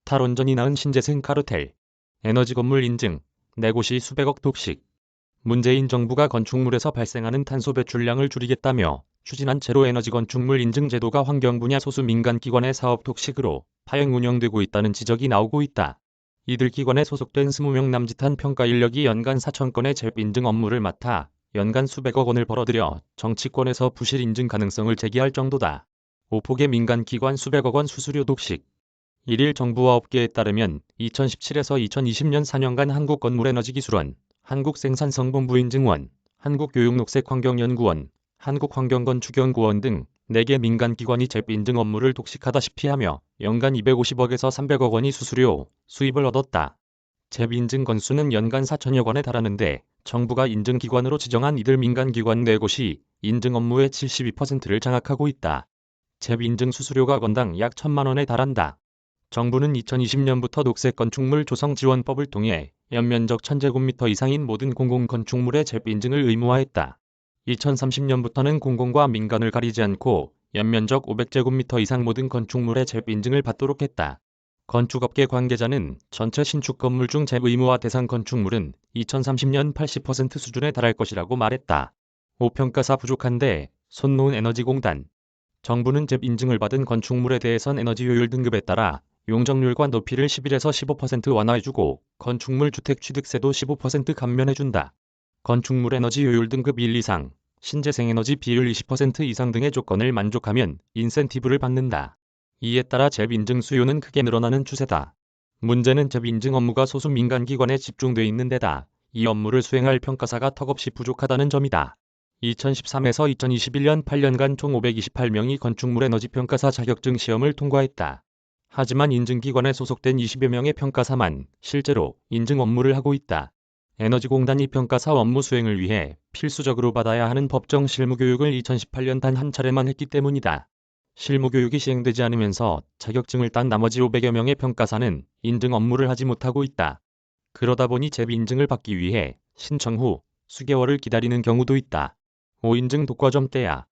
탈원전이 낳은 신재생 카르텔. 에너지 건물 인증. 내고시 수백억 독식. 문재인 정부가 건축물에서 발생하는 탄소 배출량을 줄이겠다며 추진한 제로에너지 건축물 인증 제도가 환경 분야 소수 민간 기관의 사업 독식으로 파행 운영되고 있다는 지적이 나오고 있다. 이들 기관에 소속된 20명 남짓한 평가 인력이 연간 4,000건의 잽 인증 업무를 맡아 연간 수백억 원을 벌어들여 정치권에서 부실 인증 가능성을 제기할 정도다. 오폭의 민간 기관 수백억 원 수수료 독식. 1일 정부와 업계에 따르면 2017에서 2020년 4년간 한국건물에너지기술원, 한국생산성본부인증원, 한국교육녹색환경연구원, 한국환경건축연구원 등 4개 민간기관이 잽 인증 업무를 독식하다시피 하며 연간 250억에서 300억 원이 수수료, 수입을 얻었다. 잽 인증 건수는 연간 4천여 건에 달하는데 정부가 인증기관으로 지정한 이들 민간기관 4곳이 인증 업무의 72%를 장악하고 있다. 잽 인증 수수료가 건당 약 1,000만 원에 달한다. 정부는 2020년부터 녹색 건축물 조성 지원법을 통해 연면적 1000제곱미터 이상인 모든 공공건축물의 잽 인증을 의무화했다. 2030년부터는 공공과 민간을 가리지 않고 연면적 500제곱미터 이상 모든 건축물의 잽 인증을 받도록 했다. 건축업계 관계자는 전체 신축 건물 중 잽 의무화 대상 건축물은 2030년 80% 수준에 달할 것이라고 말했다. 5평가사 부족한데 손 놓은 에너지공단. 정부는 잽 인증을 받은 건축물에 대해선 에너지 효율 등급에 따라 용적률과 높이를 11에서 15% 완화해주고 건축물 주택 취득세도 15% 감면해준다. 건축물 에너지 효율 등급 1 이상, 신재생 에너지 비율 20% 이상 등의 조건을 만족하면 인센티브를 받는다. 이에 따라 잽 인증 수요는 크게 늘어나는 추세다. 문제는 잽 인증 업무가 소수 민간기관에 집중돼 있는 데다 이 업무를 수행할 평가사가 턱없이 부족하다는 점이다. 2013에서 2021년 8년간 총 528명이 건축물 에너지 평가사 자격증 시험을 통과했다. 하지만 인증기관에 소속된 20여 명의 평가사만 실제로 인증 업무를 하고 있다. 에너지공단이 평가사 업무 수행을 위해 필수적으로 받아야 하는 법정 실무교육을 2018년 단 한 차례만 했기 때문이다. 실무교육이 시행되지 않으면서 자격증을 딴 나머지 500여 명의 평가사는 인증 업무를 하지 못하고 있다. 그러다 보니 잽 인증을 받기 위해 신청 후 수개월을 기다리는 경우도 있다. 5인증 독과점대야.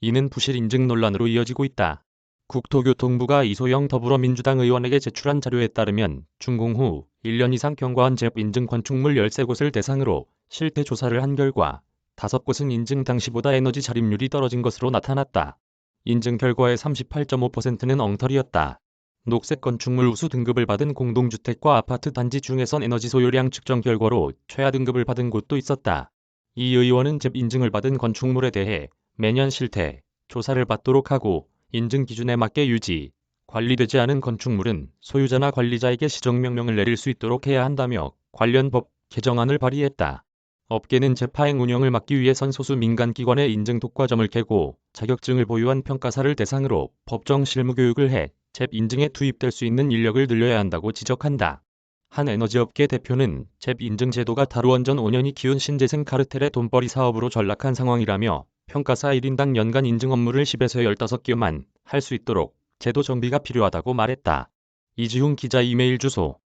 이는 부실 인증 논란으로 이어지고 있다. 국토교통부가 이소영 더불어민주당 의원에게 제출한 자료에 따르면 준공 후 1년 이상 경과한 잽 인증 건축물 13곳을 대상으로 실태 조사를 한 결과 5곳은 인증 당시보다 에너지 자립률이 떨어진 것으로 나타났다. 인증 결과의 38.5%는 엉터리였다. 녹색 건축물 우수 등급을 받은 공동주택과 아파트 단지 중에선 에너지 소요량 측정 결과로 최하 등급을 받은 곳도 있었다. 이 의원은 잽 인증을 받은 건축물에 대해 매년 실태 조사를 받도록 하고 인증 기준에 맞게 유지, 관리되지 않은 건축물은 소유자나 관리자에게 시정명령을 내릴 수 있도록 해야 한다며 관련 법 개정안을 발의했다. 업계는 잽 파행 운영을 막기 위해선 소수 민간기관의 인증 독과점을 깨고 자격증을 보유한 평가사를 대상으로 법정 실무교육을 해 잽 인증에 투입될 수 있는 인력을 늘려야 한다고 지적한다. 한 에너지업계 대표는 잽 인증 제도가 탈원전 5년이 키운 신재생 카르텔의 돈벌이 사업으로 전락한 상황이라며 평가사 1인당 연간 인증 업무를 10에서 15개만 할 수 있도록 제도 정비가 필요하다고 말했다. 이지훈 기자 이메일 주소